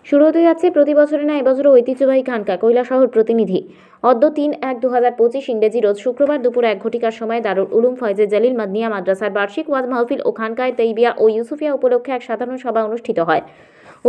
শুরু হতে যাচ্ছে প্রতি বছরে না এবছরও ঐতিহ্যবাহী খানকা কৈলাসহর প্রতিনিধি। অদ্য ৩-১-২০২৫ ইংরেজি রোজ শুক্রবার দুপুর ১ ঘটিকার সময় দারুল উলুম ফয়জে জালিল মাদনিয়া মাদ্রাসার বার্ষিক ওয়াজ মাহফিল ও খানকায় তৈবিয়া ও ইউসুফিয়া উপলক্ষে এক সাধারণ সভা অনুষ্ঠিত হয়।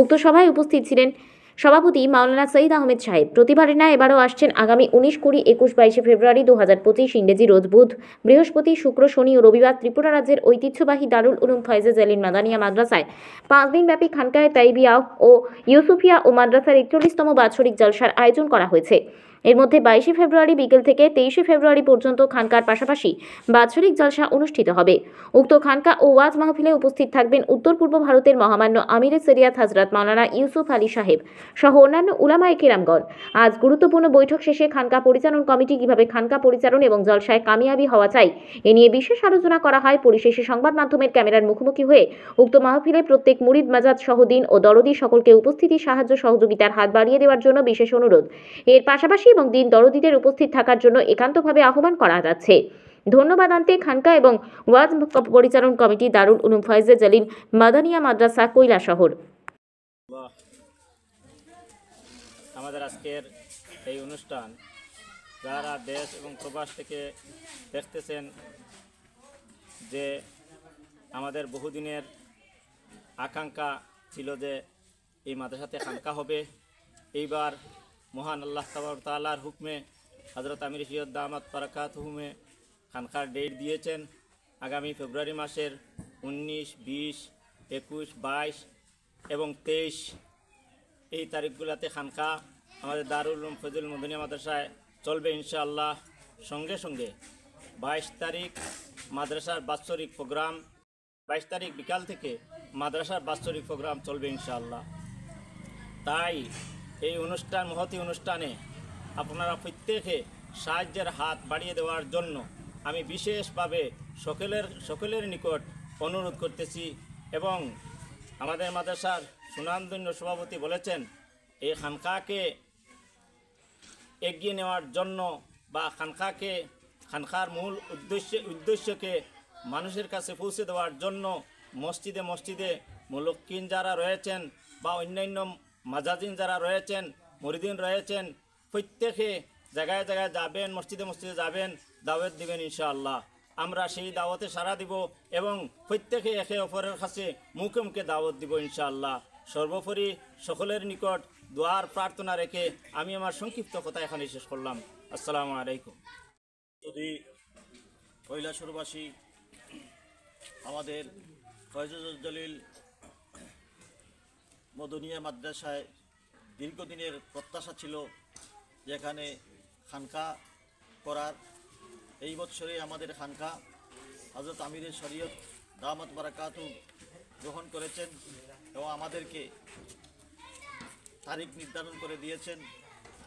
উক্ত সভায় উপস্থিত ছিলেন সভাপতি মাওলানা সঈদ আহমেদ সাহেব। প্রতিবারের ন্যায় এবারও আসছেন আগামী ১৯, ২০, ২১, ২২ ফেব্রুয়ারি ২০২৫ ইংরেজি রোজ বুধ, বৃহস্পতি, শুক্র, শনি ও রবিবার ত্রিপুরা রাজ্যের ঐতিহ্যবাহী দারুল উলুম ফয়জে জালিল মাদানিয়া মাদ্রাসায় ৫ দিনব্যাপী খানকায় তাইবিয়া ও ইউসুফিয়া ও মাদ্রাসার ৪১তম বাৎসরিক জলসার আয়োজন করা হয়েছে। এর মধ্যে ২২ ফেব্রুয়ারি বিকেল থেকে ২৩ ফেব্রুয়ারি পর্যন্ত খানকার পাশাপাশি বাৎসরিক জলসা অনুষ্ঠিত হবে। উক্ত খানকা ও ওয়াজ মাহফিলে উপস্থিত থাকবেন উত্তর পূর্ব ভারতের মহামান্য আমিরে শরিয়াত হযরত মাওলানা ইউসুফ আলী সাহেব সহ অন্যান্য উলামায়ে কেরামগণ। আজ গুরুত্বপূর্ণ বৈঠক শেষে খানকা পরিচালন কমিটি কিভাবে খানকা পরিচালন এবং জলসায় কামিয়াবি হওয়া চাই এ নিয়ে বিশেষ আলোচনা করা হয়। পরিশেষে সংবাদ মাধ্যমের ক্যামেরার মুখোমুখি হয়ে উক্ত মাহফিলে প্রত্যেক মুরিদ মাজাদ সহ দিন ও দরদি সকলকে উপস্থিতি সাহায্য সহযোগিতার হাত বাড়িয়ে দেওয়ার জন্য বিশেষ অনুরোধ। এর পাশাপাশি এবং দিন দরদিদের উপস্থিত থাকার জন্য একান্তভাবে আহ্বান করা যাচ্ছে। ধন্যবাদ আনতে খানকা এবং ওয়াজ পরিচালন কমিটি দারুল উলুম ফয়জে জালিল মাদানিয়া মাদ্রাসা কৈলাসহর। আমাদের আজকের এই অনুষ্ঠান যারা দেশ এবং প্রবাস থেকে দেখতেছেন যে আমাদের বহুদিনের আকাঙ্ক্ষা ছিল যে এই মাদ্রাসাতে খানকা হবে। এইবার মহান আল্লাহ তাআলার হুকমে হযরত আমির শরিয়ত দামাত বারাকাতুহুমে খানকার ডেট দিয়েছেন। আগামী ফেব্রুয়ারি মাসের 19, 20, 21, 22 এবং 23 এই তারিখগুলোতে খানকা আমাদের দারুল উলুম ফয়জুল মাদানিয়া মাদ্রাসায় চলবে ইনশাআল্লাহ। সঙ্গে সঙ্গে 22 তারিখ মাদ্রাসার বাৎসরিক প্রোগ্রাম, 22 তারিখ বিকাল থেকে মাদ্রাসার বাৎসরিক প্রোগ্রাম চলবে ইনশাআল্লাহ। তাই এই অনুষ্ঠান, মহতি অনুষ্ঠানে আপনারা প্রত্যেকে সাহায্যের হাত বাড়িয়ে দেওয়ার জন্য আমি বিশেষভাবে সকলের নিকট অনুরোধ করতেছি। এবং আমাদের মাদ্রাসার সুনামধন্য সভাপতি বলেছেন এই খানকাকে এগিয়ে নেওয়ার জন্য বা খানকার মূল উদ্দেশ্যকে মানুষের কাছে পৌঁছে দেওয়ার জন্য মসজিদে মসজিদে মুলক্কিন যারা রয়েছেন বা অন্যান্য মাজাজিন যারা রয়েছেন, মুরিদিন রয়েছেন, প্রত্যেকে জায়গায় জায়গায় যাবেন, মসজিদে মসজিদে যাবেন, দাওয়াত দিবেন ইনশাআল্লাহ। আমরা সেই দাওয়াতে সাড়া দিব এবং প্রত্যেকে একে অপরের কাছে মুখে মুখে দাওয়াত দিব ইনশাআল্লাহ। সর্বোপরি সকলের নিকট দোয়ার প্রার্থনা রেখে আমি আমার সংক্ষিপ্ত কথা এখানে শেষ করলাম। আসসালামু আলাইকুম। যদি কৈলাসহরবাসী আমাদের ফয়জুল জালিল মাদানিয়া মাদ্রাসায় দীর্ঘদিনের প্রত্যাশা ছিল যেখানে খানকা করার। এই বছরে আমাদের খানকা হযরত আমিরে শরিয়ত দামাত বারাকাতু গ্রহণ করেছেন এবং আমাদেরকে তারিখ নির্ধারণ করে দিয়েছেন।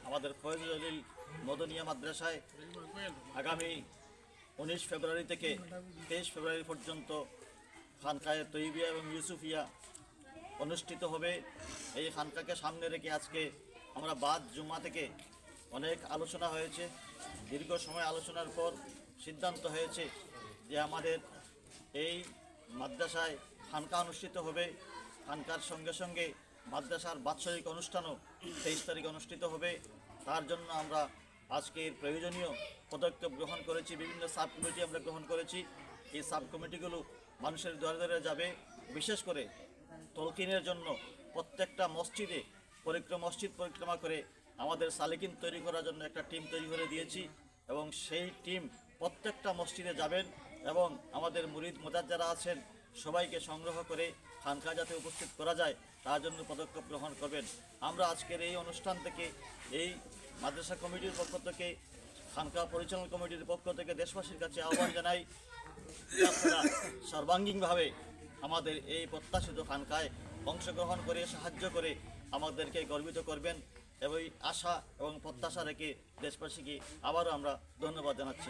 আমাদের ফয়জুল জালিল মাদানিয়া মাদ্রাসায় আগামী 19 ফেব্রুয়ারি থেকে 23 ফেব্রুয়ারি পর্যন্ত খানকায়ে তৈবিয়া এবং ইউসুফিয়া অনুষ্ঠিত হবে। এই খানকাকে সামনে রেখে আজকে আমরা বাদ জুমা থেকে অনেক আলোচনা হয়েছে। দীর্ঘ সময় আলোচনার পর সিদ্ধান্ত হয়েছে যে আমাদের এই মাদ্রাসায় খানকা অনুষ্ঠিত হবে। খানকার সঙ্গে সঙ্গে মাদ্রাসার বাৎসরিক অনুষ্ঠানও 23 তারিখ অনুষ্ঠিত হবে। তার জন্য আমরা আজকের প্রয়োজনীয় পদক্ষেপ গ্রহণ করেছি। বিভিন্ন সাব কমিটি আমরা গ্রহণ করেছি। এই সাব কমিটিগুলো মানুষের দ্বারে দ্বারে যাবে। বিশেষ করে তলকিনের জন্য প্রত্যেকটা মসজিদ পরিক্রমা করে আমাদের সালেকিন তৈরি করার জন্য একটা টিম তৈরি করে দিয়েছি এবং সেই টিম প্রত্যেকটা মসজিদে যাবেন এবং আমাদের মুরিদ মোজাদ যারা আছেন সবাইকে সংগ্রহ করে খানকা যাতে উপস্থিত করা যায় তার জন্য পদক্ষেপ গ্রহণ করবেন। আমরা আজকের এই অনুষ্ঠান থেকে এই মাদ্রাসা কমিটির পক্ষ থেকে, খানকা পরিচালনা কমিটির পক্ষ থেকে দেশবাসীর কাছে আহ্বান জানাই আপনারা সর্বাঙ্গীনভাবে আমাদের এই প্রত্যাশিত খানকায় অংশগ্রহণ করে সাহায্য করে আমাদেরকে গর্বিত করবেন এবং আশা এবং প্রত্যাশা রেখে দেশবাসীকে আবারও আমরা ধন্যবাদ জানাচ্ছি।